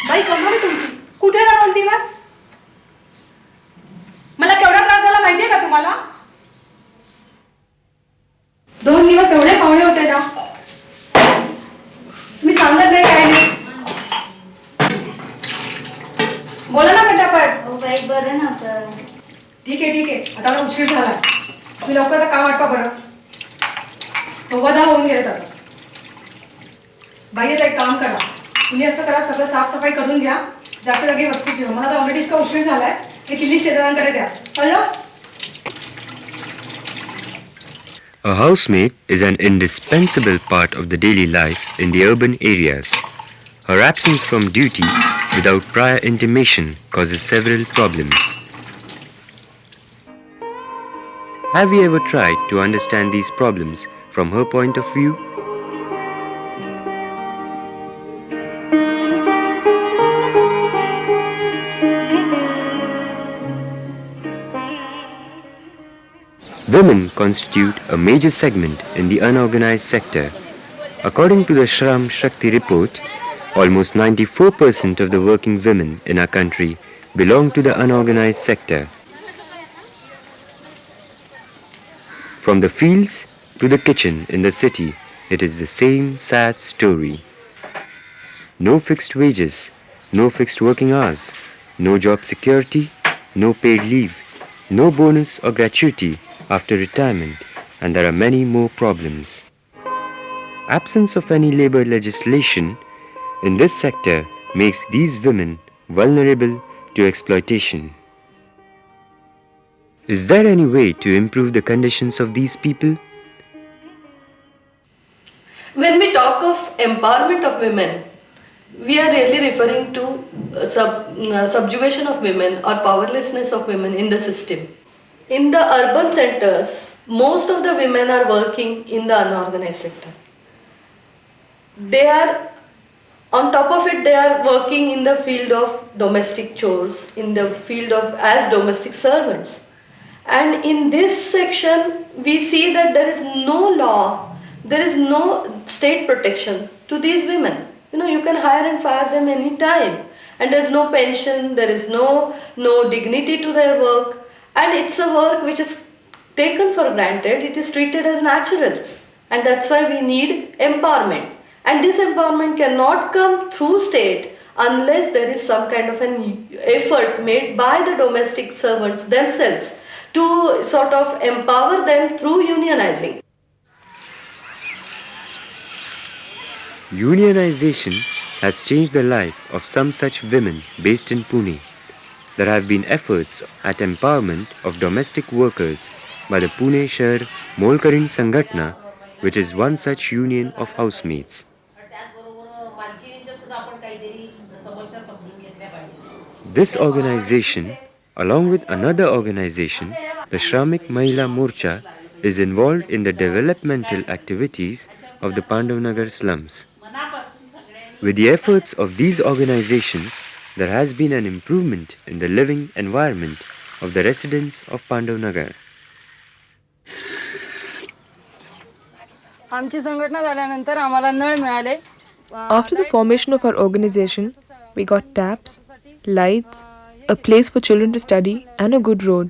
By कमाल आहे तुमची. कुठे राहा 2 दिवस? मला केवढा त्रास झाला माहितीये का तुम्हाला? 2 दिवस एवढे पाहुणे होते ना, तुम्ही सांगत नाही काय नाही. बोला ना पटापट. बाई बरं नव्हतं. ठीक आहे आता मला उशीर झाला. तुम्ही लवकर काम आटपा बरं. 9:15 होऊन गेले आता. बाई आता एक काम करा, तुम्ही असं करा, सगळं साफसफाई करून घ्या, जास्त जागी वस्तू ठेवा. मला आता ऑलरेडी इतका उशीर झालाय. हे किल्ली शेजाऱ्यांकडे द्या, कळलं? A housemaid is an indispensable part of the daily life in the urban areas. Her absence from duty without prior intimation causes several problems. Have you ever tried to understand these problems from her point of view? Women constitute a major segment in the unorganized sector. According to the Shram Shakti report, almost 94% of the working women in our country belong to the unorganized sector. From the fields to the kitchen in the city, it is the same sad story. No fixed wages, no fixed working hours, no job security, no paid leave, no bonus or gratuity after retirement, and there are many more problems. Absence of any labor legislation in this sector makes these women vulnerable to exploitation. Is there any way to improve the conditions of these people? When we talk of empowerment of women, we are really referring to subjugation of women or powerlessness of women in the system. In the urban centers, most of the women are working in the unorganized sector. They are, on top of it, they are working in the field of domestic chores, in the field of as domestic servants. And in this section, we see that there is no law, there is no state protection to these women. You can hire and fire them any time, and there is no pension, there is no dignity to their work, and it's a work which is taken for granted. It is treated as natural, and that's why we need empowerment. And this empowerment cannot come through state unless there is some kind of an effort made by the domestic servants themselves to sort of empower them through unionizing. Unionization has changed the life of some such women based in Pune. There have been efforts at empowerment of domestic workers by the Pune Shahar Molkarin Sangatna, which is one such union of housemaids. This organization, along with another organization, the Shramik Mahila Morcha, is involved in the developmental activities of the Pandavnagar slums. With the efforts of these organizations, there has been an improvement in the living environment of the residents of Pandavnagar. After the formation of our organization, we got taps, lights, a place for children to study, and a good road.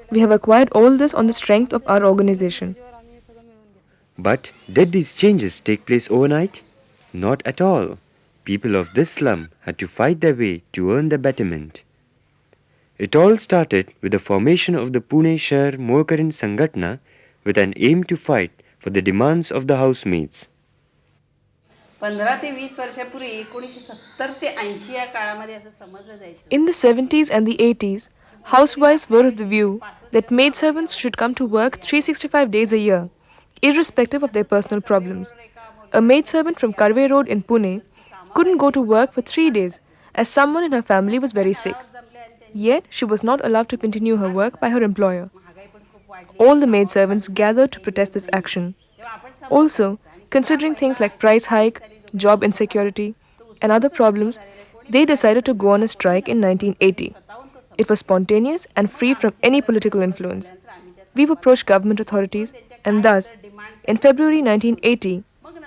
We have acquired all this on the strength of our organization. But did these changes take place overnight? Not at all. People of this slum had to fight their way to earn the betterment. It all started with the formation of the Pune Shahar Molkarin Sangatna with an aim to fight for the demands of the housemaids. 15 ते 20 वर्षापूर्वी 1970 ते 80 या काळामध्ये असं समजलं जायचं. In the 70s and the 80s, housewives were of the view that maidservants should come to work 365 days a year, irrespective of their personal problems. A maidservant from Karve Road in Pune couldn't go to work for 3 days as someone in her family was very sick. Yet, she was not allowed to continue her work by her employer. All the maidservants gathered to protest this action. Also, considering things like price hike, job insecurity, and other problems, They decided to go on a strike in 1980. It was spontaneous and free from any political influence. We approached government authorities, and thus, in February 1980,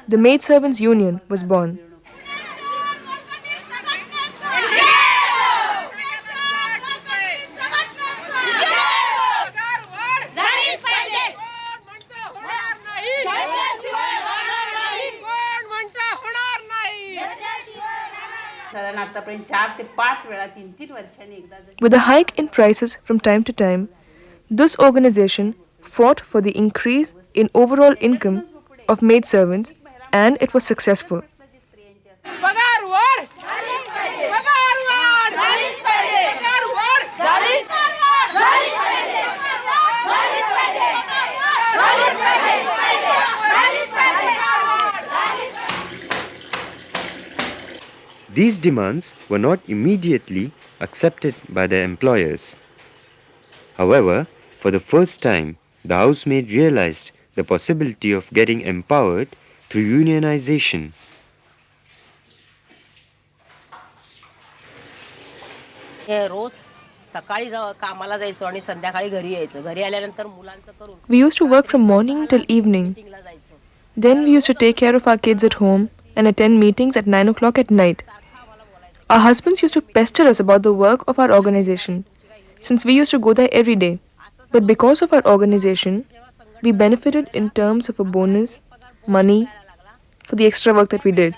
the Maid Servants Union was born. साधारण आतापर्यंत 4 ते 5 वेळा 3-3 वर्षांनी एकदा जर With a hike in prices from time to time, this organization fought for the increase in overall income of maid servants, and it was successful. These demands were not immediately accepted by their employers. However, for the first time, the housemaid realized the possibility of getting empowered through unionization. हे रोज सकाळी कामाला जायचो आणि संध्याकाळी घरी यायचो. घरी आल्यानंतर मुलांचं करून We used to work from morning till evening. मीटिंगला जायचो. Then we used to take care of our kids at home and attend meetings at 9 o'clock at night. Our husbands used to pester us about the work of our organization, since we used to go there every day. But because of our organization, we benefited in terms of a bonus, money, for the extra work that we did.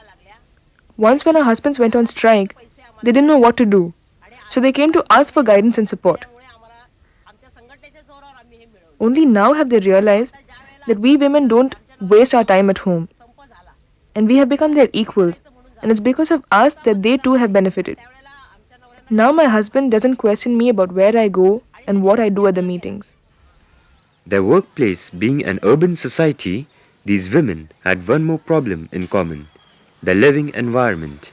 Once when our husbands went on strike, they didn't know what to do. So they came to us for guidance and support. Only now have they realized that we women don't waste our time at home. And we have become their equals. And it's because of us that they too have benefited. Now my husband doesn't question me about where I go and what I do at the meetings. Their workplace being an urban society, these women had one more problem in common: their living environment.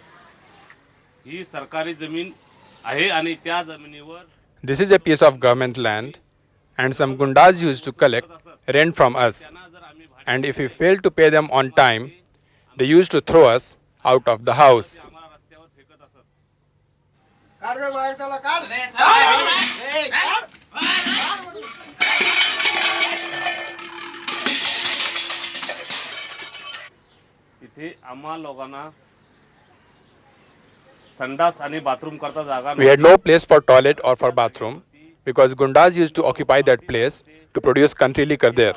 ही सरकारी जमीन आहे आणि त्या जमिनीवर This is a piece of government land, and some gundas used to collect rent from us. And if we failed to pay them on time, they used to throw us out of the house. आम्हाला रस्त्यावर फेकत असत. इथे आम्हा लोकांना संडास आणि bathroom करता जागा We had no place for toilet or for bathroom because gundas used to occupy that place to produce country liquor there.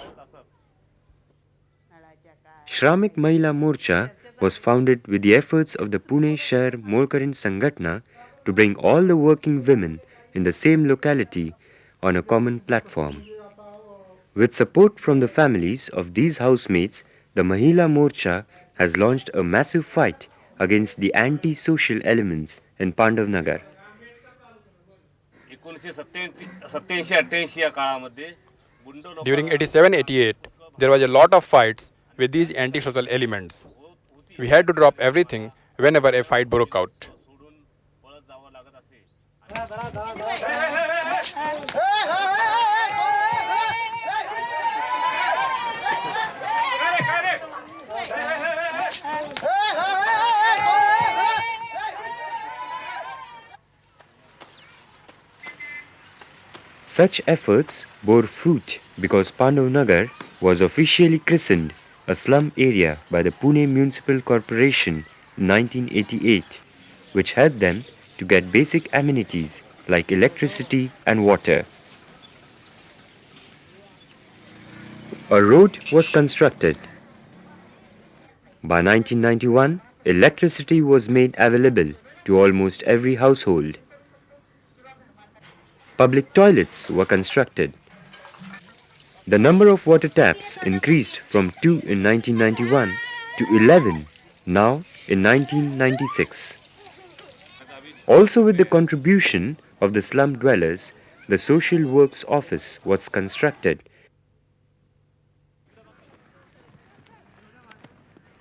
Shramik Mahila Morcha was founded with the efforts of the Pune Shahar Molkarin Sangatna to bring all the working women in the same locality on a common platform. With support from the families of these housemates, the Mahila Morcha has launched a massive fight against the anti-social elements in Pandavnagar. 1987-88 या काळामध्ये गुंड लोक During 87-88, there was a lot of fights with these anti-social elements. We had to drop everything whenever a fight broke out. सोडून पळत जावं लागत असे. Such efforts bore fruit because Pandavnagar was officially christened a slum area by the Pune Municipal Corporation in 1988, which helped them to get basic amenities like electricity and water. A road was constructed. By 1991, electricity was made available to almost every household. Public toilets were constructed. The number of water taps increased from 2 in 1991 to 11 now in 1996. Also with the contribution of the slum dwellers, the Social Works Office was constructed.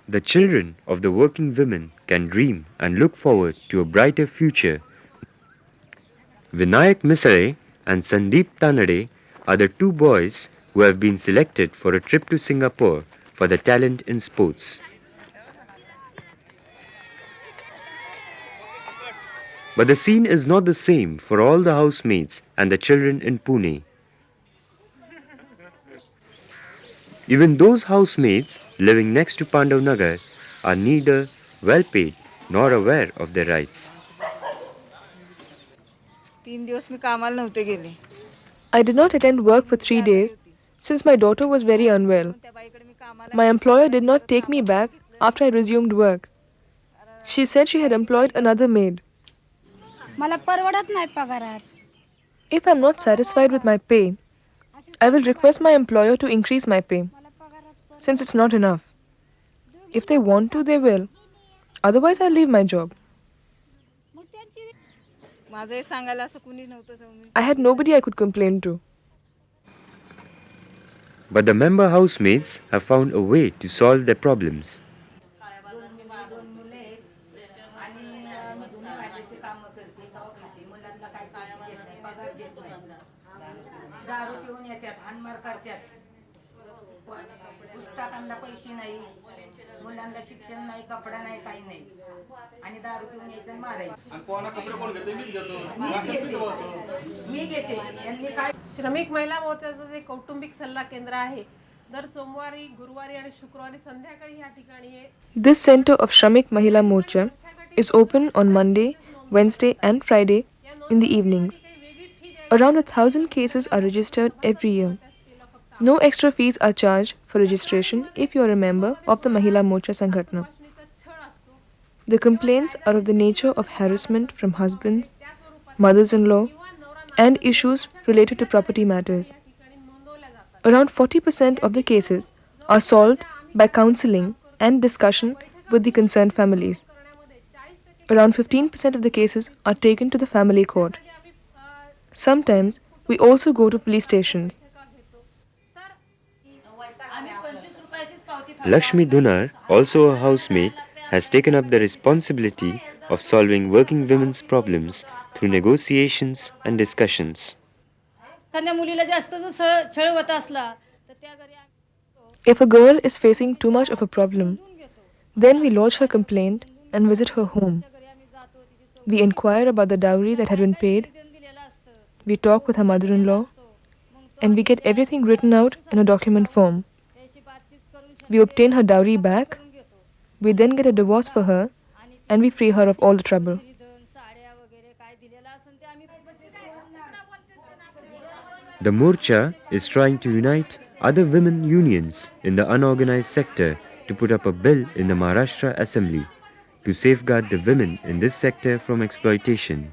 The children of the working women can dream and look forward to a brighter future. Vinayak Misare and Sandeep Tanade are the two boys who have been selected for a trip to Singapore for their talent in sports. But the scene is not the same for all the housemates and the children in Pune. Even those housemates living next to Pandavnagar are neither well paid nor aware of their rights. 3 दिवस मी कामाला नव्हते गेले. I did not attend work for 3 days since my daughter was very unwell. त्या बाईकडे मी कामाला My employer did not take me back after I resumed work. She said she had employed another maid. मला परवडत नाही पगारात. If I'm not satisfied with my pay, I will request my employer to increase my pay, since it's not enough. If they want to, they will. Otherwise, I'll leave my job. माझं हे सांगायला असं कुणी नव्हतं जाऊन. I had nobody I could complain to. But the member housemates have found a way to solve their problems. दारू पिऊन येतात, हाणमार करतात, पुस्तकांना पैसे नाही, मुलांना शिक्षण नाही, कपडा नाही, काही नाही, आणि दारू पिऊन यायचं आणि मारायचं. मी घेते यांनी काय. श्रमिक महिला मोर्चाचं जे कौटुंबिक सल्ला केंद्र आहे, दर सोमवारी, गुरुवारी आणि शुक्रवारी संध्याकाळी या ठिकाणी आहे. This center of Shramik Mahila Morcha is open on Monday, Wednesday, and Friday in the evenings. Around 1,000 cases are registered every year. No extra fees are charged for registration if you are a member of the Mahila Morcha Sanghatna. The complaints are of the nature of harassment from husbands, mothers-in-law, and issues related to property matters. Around 40% of the cases are solved by counseling and discussion with the concerned families. Around 15% of the cases are taken to the family court. Sometimes we also go to police stations. Lakshmi Dhunar, also a housemaid, has taken up the responsibility of solving working women's problems through negotiations and discussions. एखाद्या मुलीला जास्त जर छळ होत असला तर त्या घरी If a girl is facing too much of a problem, then we lodge her complaint and visit her home. We inquire about the dowry that had been paid. We talk with her mother-in-law, and we get everything written out in a document form. We obtain her dowry back. We then get a divorce for her, and we free her of all the trouble. The Morcha is trying to unite other women unions in the unorganized sector to put up a bill in the Maharashtra Assembly to safeguard the women in this sector from exploitation.